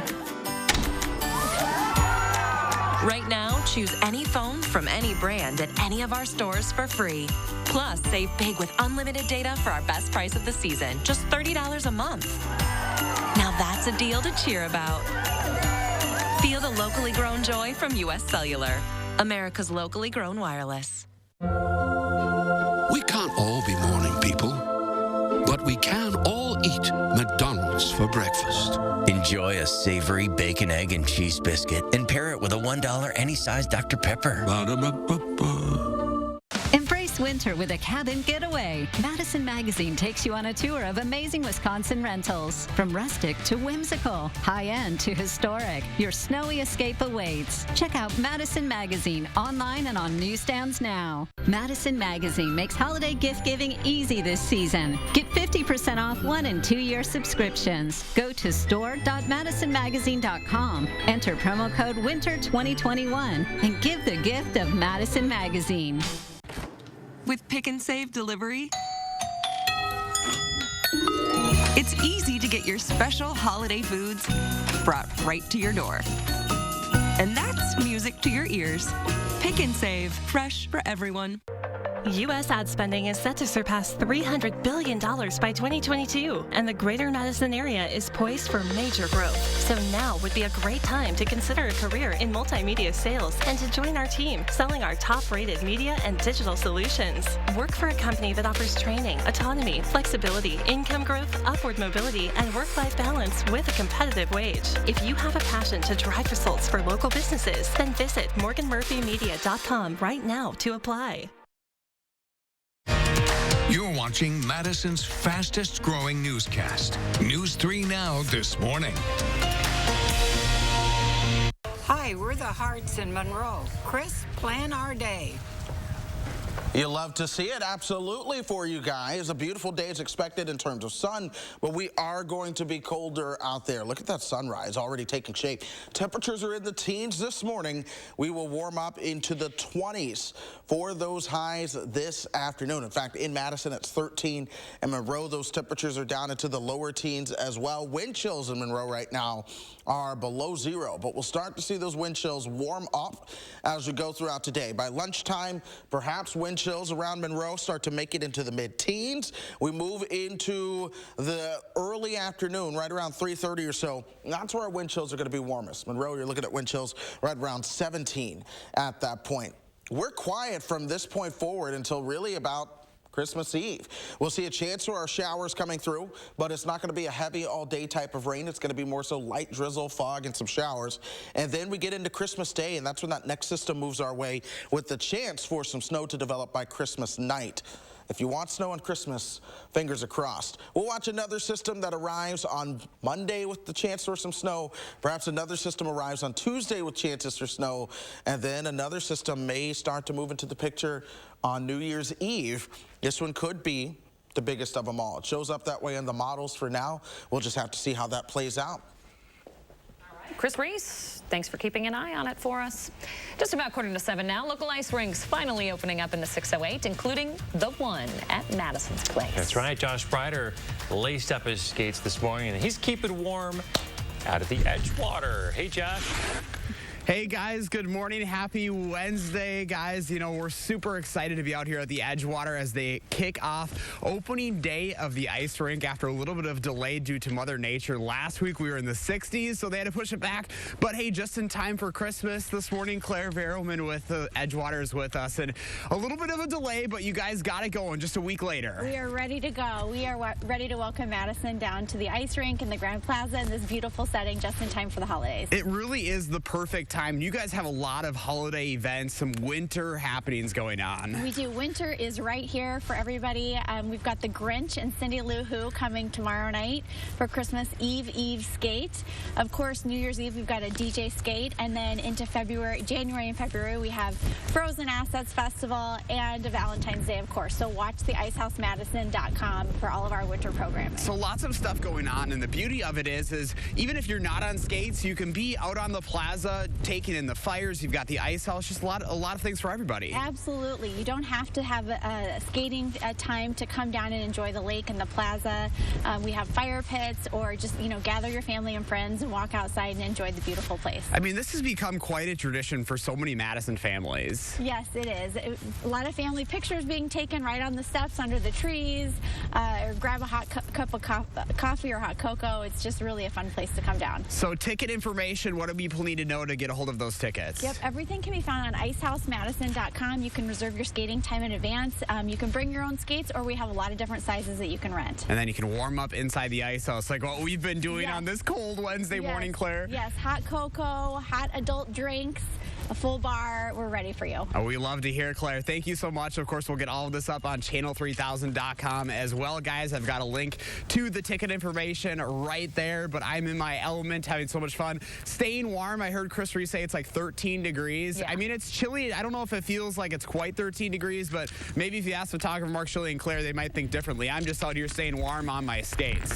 Right now, choose any phone from any brand at any of our stores for free. Plus, save big with unlimited data for our best price of the season, just $30 a month. Now that's a deal to cheer about. Feel the locally grown joy from U.S. Cellular, America's locally grown wireless. We can't all be morning people, but we can all eat McDonald's for breakfast. Enjoy a savory bacon, egg, and cheese biscuit and pair it with a $1 any size Dr. Pepper. Embrace winter with a cabin getaway. Madison Magazine takes you on a tour of amazing Wisconsin rentals. From rustic to whimsical, high-end to historic, your snowy escape awaits. Check out Madison Magazine online and on newsstands now. Madison Magazine makes holiday gift-giving easy this season. Get 50% off 1- and 2-year subscriptions. Go to store.madisonmagazine.com, enter promo code WINTER2021, and give the gift of Madison Magazine. With Pick and Save delivery, it's easy to get your special holiday foods brought right to your door. And that's music to your ears. Pick and Save, fresh for everyone. U.S. ad spending is set to surpass $300 billion by 2022, and the greater Madison area is poised for major growth. So now would be a great time to consider a career in multimedia sales and to join our team selling our top-rated media and digital solutions. Work for a company that offers training, autonomy, flexibility, income growth, upward mobility, and work-life balance with a competitive wage. If you have a passion to drive results for local businesses, then visit morganmurphymedia.com right now to apply. You're watching Madison's fastest growing newscast, News 3 Now this morning. Hi, we're the Hearts in Monroe. Chris, plan our day. You love to see it, absolutely, for you guys. A beautiful day is expected in terms of sun, but we are going to be colder out there. Look at that sunrise already taking shape. Temperatures are in the teens this morning. We will warm up into the 20s for those highs this afternoon. In fact, in Madison, it's 13. In Monroe, those temperatures are down into the lower teens as well. Wind chills in Monroe right now are below 0, but we'll start to see those wind chills warm up as we go throughout today. By lunchtime, perhaps wind chills around Monroe start to make it into the mid-teens. We move into the early afternoon, right around 3:30 or so. That's where our wind chills are going to be warmest. Monroe, you're looking at wind chills right around 17 at that point. We're quiet from this point forward until really about Christmas Eve. We'll see a chance for our showers coming through, but it's not going to be a heavy all-day type of rain. It's going to be more so light drizzle, fog, and some showers. And then we get into Christmas Day, and that's when that next system moves our way with the chance for some snow to develop by Christmas night. If you want snow on Christmas, fingers are crossed. We'll watch another system that arrives on Monday with the chance for some snow. Perhaps another system arrives on Tuesday with chances for snow. And then another system may start to move into the picture on New Year's Eve. This one could be the biggest of them all. It shows up that way in the models for now. We'll just have to see how that plays out. Chris Reese, thanks for keeping an eye on it for us. Just about 6:45 now. Local ice rinks finally opening up in the 608, including the one at Madison's Place. That's right. Josh Breider laced up his skates this morning, and he's keeping warm out at the Edgewater. Hey, Josh. Hey guys, good morning. Happy Wednesday, guys. You know, we're super excited to be out here at the Edgewater as they kick off opening day of the ice rink after a little bit of delay due to Mother Nature. Last week we were in the 60s, so they had to push it back. But hey, just in time for Christmas this morning, Claire Verrilman with the Edgewater is with us. And a little bit of a delay, but you guys got it going just a week later. We are ready to go. We are ready to welcome Madison down to the ice rink in the Grand Plaza in this beautiful setting just in time for the holidays. It really is the perfect time. You guys have a lot of holiday events, some winter happenings going on. We do. Winter is right here for everybody. We've got the Grinch and Cindy Lou Who coming tomorrow night for Christmas Eve skate. Of course, New Year's Eve, we've got a DJ skate. And then into January and February, we have Frozen Assets Festival and a Valentine's Day, of course. So watch the IceHouseMadison.com for all of our winter programming. So lots of stuff going on. And the beauty of it is even if you're not on skates, you can be out on the plaza taking in the fires. You've got the ice house, just a lot of things for everybody. Absolutely. You don't have to have a skating time to come down and enjoy the lake and the plaza. We have fire pits, or just, gather your family and friends and walk outside and enjoy the beautiful place. I mean, this has become quite a tradition for so many Madison families. Yes, it is. A lot of family pictures being taken right on the steps under the trees, or grab a hot cup of coffee or hot cocoa. It's just really a fun place to come down. So ticket information, what do people need to know to get a hold of those tickets? Yep, everything can be found on IceHouseMadison.com. You can reserve your skating time in advance. You can bring your own skates, or we have a lot of different sizes that you can rent. And then you can warm up inside the ice house, like what we've been doing on this cold Wednesday morning, Claire. Yes, hot cocoa, hot adult drinks, a full bar. We're ready for you. Oh, we love to hear, Claire. Thank you so much. Of course, we'll get all of this up on channel3000.com as well, guys. I've got a link to the ticket information right there, but I'm in my element having so much fun. Staying warm. I heard Chris Reese say it's like 13 degrees. Yeah. I mean, it's chilly. I don't know if it feels like it's quite 13 degrees, but maybe if you ask photographer Mark Shilley and Claire, they might think differently. I'm just out here staying warm on my skates.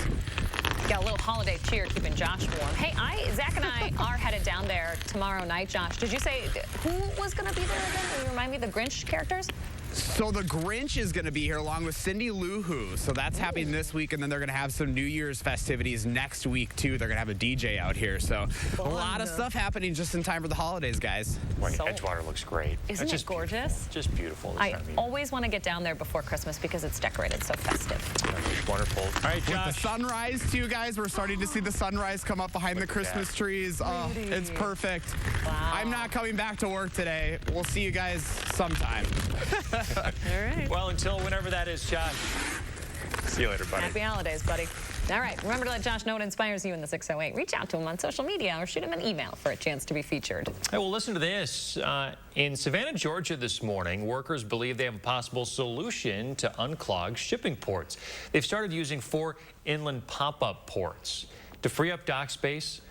Got a little holiday cheer keeping Josh warm. Hey, Zach and I are headed down there tomorrow night. Josh, did you say who was going to be there again? Can you remind me the Grinch characters? So the Grinch is going to be here along with Cindy Lou Who. So that's happening this week, and then they're going to have some New Year's festivities next week, too. They're going to have a DJ out here. So a lot of stuff happening just in time for the holidays, guys. Boy, Edgewater looks great. Isn't it gorgeous? Just beautiful. I always want to get down there before Christmas because it's decorated so festive. Wonderful. All right, Josh. With the sunrise, too, guys. We're starting to see the sunrise come up behind the Christmas trees. Oh, it's perfect. Wow. I'm not coming back to work today. We'll see you guys sometime. All right. Well, until whenever that is, Josh. See you later, buddy. Happy holidays, buddy. All right. Remember to let Josh know what inspires you in the 608. Reach out to him on social media or shoot him an email for a chance to be featured. Hey, well, listen to this. In Savannah, Georgia this morning, workers believe they have a possible solution to unclog shipping ports. They've started using 4 inland pop-up ports. To free up dock space,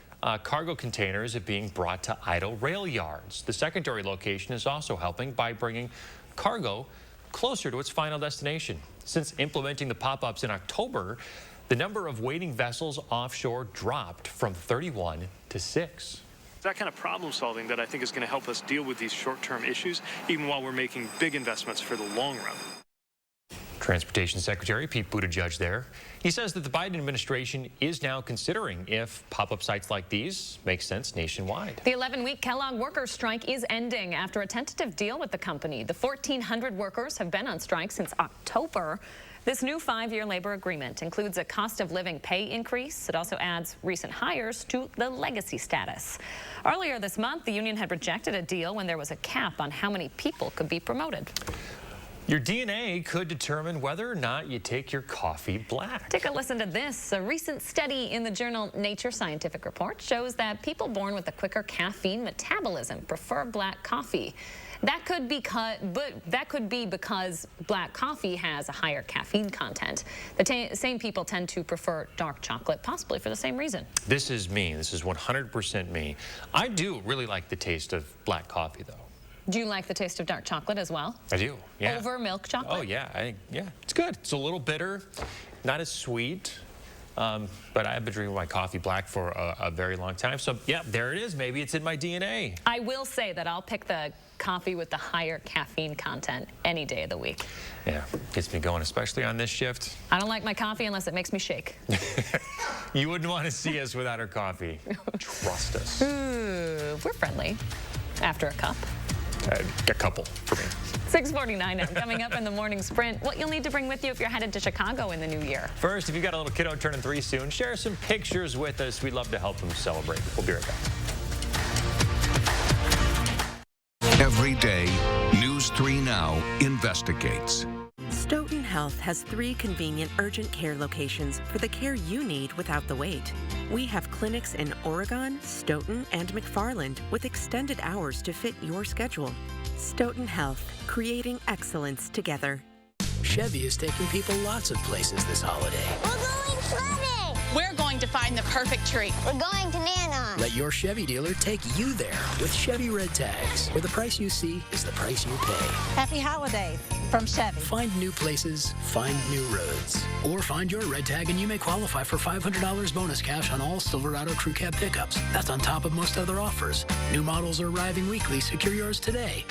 cargo containers are being brought to idle rail yards. The secondary location is also helping by bringing cargo closer to its final destination. Since implementing the pop-ups in October, the number of waiting vessels offshore dropped from 31 to 6. That kind of problem solving that I think is going to help us deal with these short-term issues, even while we're making big investments for the long run. Transportation Secretary Pete Buttigieg there. He says that the Biden administration is now considering if pop-up sites like these make sense nationwide. The 11-week Kellogg workers' strike is ending after a tentative deal with the company. The 1,400 workers have been on strike since October. This new 5-year labor agreement includes a cost of living pay increase. It also adds recent hires to the legacy status. Earlier this month, the union had rejected a deal when there was a cap on how many people could be promoted. Your DNA could determine whether or not you take your coffee black. Take a listen to this. A recent study in the journal Nature Scientific Report shows that people born with a quicker caffeine metabolism prefer black coffee. That could be because black coffee has a higher caffeine content. The same people tend to prefer dark chocolate, possibly for the same reason. This is me. This is 100% me. I do really like the taste of black coffee, though. Do you like the taste of dark chocolate as well? I do, yeah. Over milk chocolate? Oh, yeah. Yeah, it's good. It's a little bitter, not as sweet. But I've been drinking my coffee black for a very long time. So, yeah, there it is. Maybe it's in my DNA. I will say that I'll pick the coffee with the higher caffeine content any day of the week. Yeah, gets me going, especially on this shift. I don't like my coffee unless it makes me shake. You wouldn't want to see us without our coffee. Trust us. Ooh, we're friendly after a cup. A couple for me. 6:49 now. Coming up in the morning sprint, what you'll need to bring with you if you're headed to Chicago in the new year. First, if you've got a little kiddo turning 3 soon, share some pictures with us. We'd love to help them celebrate. We'll be right back. Every day, News 3 Now investigates. Stoughton Health has 3 convenient urgent care locations for the care you need without the wait. We have clinics in Oregon, Stoughton, and McFarland with extended hours to fit your schedule. Stoughton Health, creating excellence together. Chevy is taking people lots of places this holiday. We're going swimming! We're going to find the perfect tree. We're going to Nana. Let your Chevy dealer take you there with Chevy Red Tags, where the price you see is the price you pay. Happy holidays from Chevy. Find new places, find new roads. Or find your red tag and you may qualify for $500 bonus cash on all Silverado Crew Cab pickups. That's on top of most other offers. New models are arriving weekly. Secure yours today.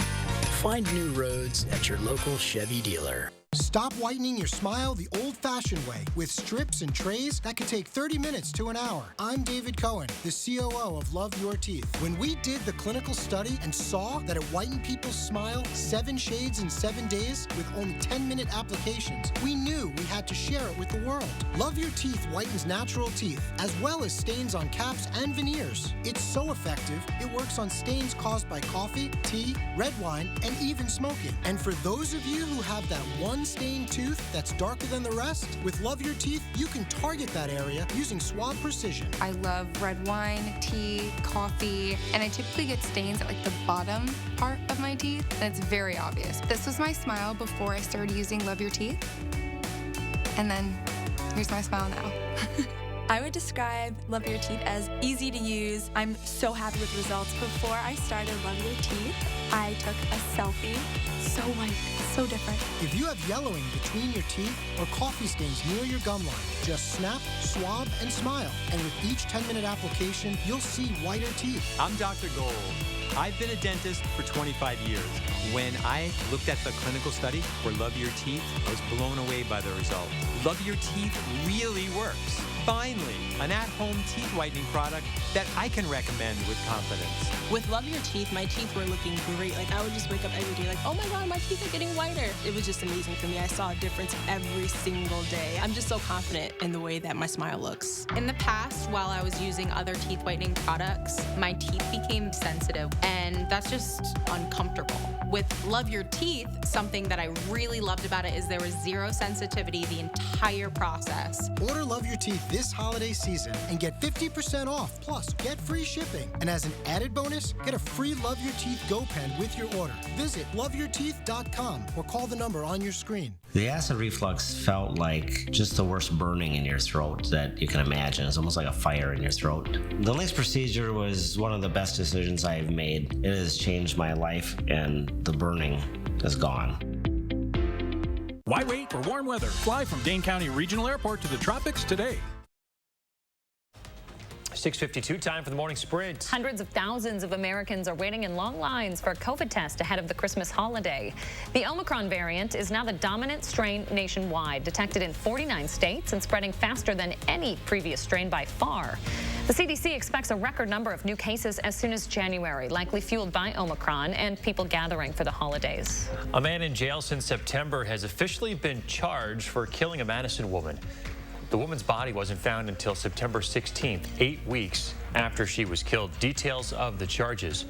Find new roads at your local Chevy dealer. Stop whitening your smile the old-fashioned way with strips and trays that could take 30 minutes to an hour. I'm David Cohen, the COO of Love Your Teeth. When we did the clinical study and saw that it whitened people's smile 7 shades in 7 days with only 10-minute applications, we knew we had to share it with the world. Love Your Teeth whitens natural teeth, as well as stains on caps and veneers. It's so effective, it works on stains caused by coffee, tea, red wine, and even smoking. And for those of you who have that one stained tooth that's darker than the rest, with Love Your Teeth, you can target that area using swab precision. I love red wine, tea, coffee, and I typically get stains at like the bottom part of my teeth, and it's very obvious. This was my smile before I started using Love Your Teeth, and then here's my smile now. I would describe Love Your Teeth as easy to use. I'm so happy with results. Before I started Love Your Teeth, I took a selfie. So white, so different. If you have yellowing between your teeth or coffee stains near your gum line, just snap, swab, and smile. And with each 10-minute application, you'll see whiter teeth. I'm Dr. Gold. I've been a dentist for 25 years. When I looked at the clinical study for Love Your Teeth, I was blown away by the result. Love Your Teeth really works. Finally, an at-home teeth whitening product that I can recommend with confidence. With Love Your Teeth, my teeth were looking great. Like, I would just wake up every day like, oh my God, my teeth are getting whiter. It was just amazing for me. I saw a difference every single day. I'm just so confident in the way that my smile looks. In the past, while I was using other teeth whitening products, my teeth became sensitive, and that's just uncomfortable. With Love Your Teeth, something that I really loved about it is there was zero sensitivity the entire process. Order Love Your Teeth this holiday season and get 50% off, plus get free shipping. And as an added bonus, get a free Love Your Teeth Go Pen with your order. Visit loveyourteeth.com or call the number on your screen. The acid reflux felt like just the worst burning in your throat that you can imagine. It's almost like a fire in your throat. The LINX procedure was one of the best decisions I've made. It has changed my life, and the burning is gone. Why wait for warm weather? Fly from Dane County Regional Airport to the tropics today. 6:52 time for the morning sprint. Hundreds of thousands of Americans are waiting in long lines for a COVID test ahead of the Christmas holiday. The Omicron variant is now the dominant strain nationwide, detected in 49 states and spreading faster than any previous strain by far. The CDC expects a record number of new cases as soon as January, likely fueled by Omicron and people gathering for the holidays. A man in jail since September has officially been charged for killing a Madison woman. The woman's body wasn't found until September 16th, 8 weeks after she was killed. Details of the charges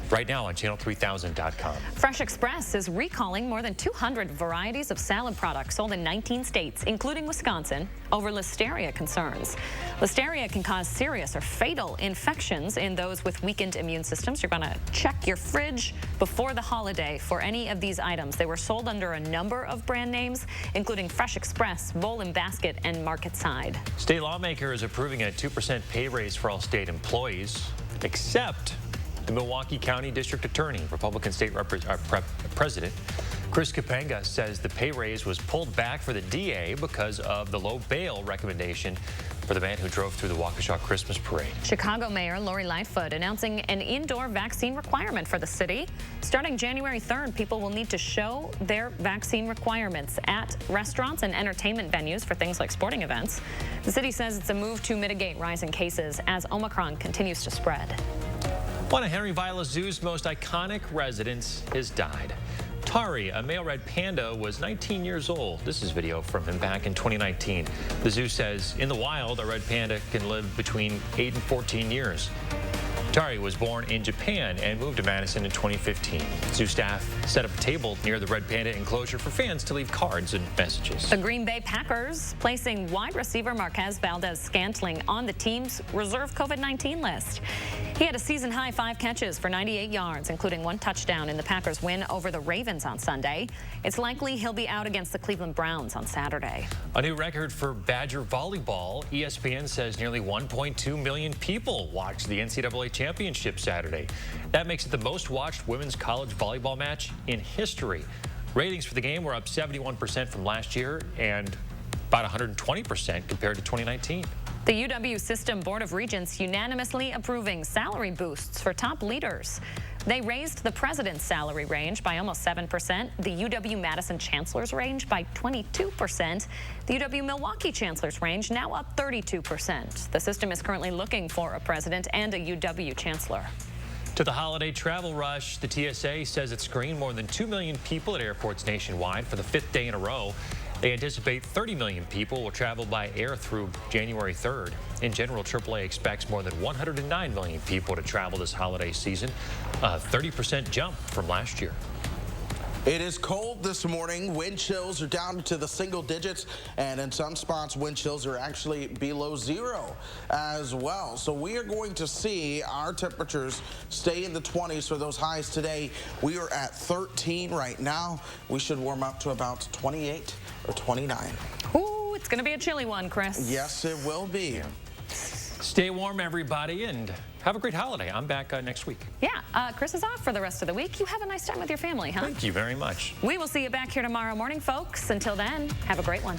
right now on channel3000.com. Fresh Express is recalling more than 200 varieties of salad products sold in 19 states, including Wisconsin, over listeria concerns. Listeria can cause serious or fatal infections in those with weakened immune systems. You're going to check your fridge before the holiday for any of these items. They were sold under a number of brand names, including Fresh Express, Bowl and Basket, and Market Side. State lawmakers approving a 2% pay raise for all state employees, except the Milwaukee County District Attorney. Republican State President Chris Kapanga says the pay raise was pulled back for the DA because of the low bail recommendation for the man who drove through the Waukesha Christmas parade. Chicago Mayor Lori Lightfoot announcing an indoor vaccine requirement for the city. Starting January 3rd, people will need to show their vaccine requirements at restaurants and entertainment venues for things like sporting events. The city says it's a move to mitigate rising cases as Omicron continues to spread. One of Henry Viola Zoo's most iconic residents has died. Tari, a male red panda, was 19 years old. This is video from him back in 2019. The zoo says in the wild, a red panda can live between 8 and 14 years. Tari was born in Japan and moved to Madison in 2015. Zoo staff set up a table near the red panda enclosure for fans to leave cards and messages. The Green Bay Packers placing wide receiver Marquez Valdez-Scantling on the team's reserve COVID-19 list. He had a season-high 5 catches for 98 yards, including 1 touchdown in the Packers' win over the Ravens on Sunday. It's likely he'll be out against the Cleveland Browns on Saturday. A new record for Badger volleyball. ESPN says nearly 1.2 million people watched the NCAA championship Saturday. That makes it the most watched women's college volleyball match in history. Ratings for the game were up 71% from last year and about 120% compared to 2019. The UW System Board of Regents unanimously approving salary boosts for top leaders. They raised the president's salary range by almost 7%, the UW-Madison chancellor's range by 22%, the UW-Milwaukee chancellor's range now up 32%. The system is currently looking for a president and a UW chancellor. To the holiday travel rush, the TSA says it screened more than 2 million people at airports nationwide for the 5th day in a row. They anticipate 30 million people will travel by air through January 3rd. In general, AAA expects more than 109 million people to travel this holiday season, a 30% jump from last year. It is cold this morning. Wind chills are down to the single digits, and in some spots, wind chills are actually below 0 as well. So we are going to see our temperatures stay in the 20s for those highs today. We are at 13 right now. We should warm up to about 28 or 29. Ooh, it's going to be a chilly one, Chris. Yes, it will be. Stay warm, everybody, and have a great holiday. I'm back next week. Yeah, Chris is off for the rest of the week. You have a nice time with your family, huh? Thank you very much. We will see you back here tomorrow morning, folks. Until then, have a great one.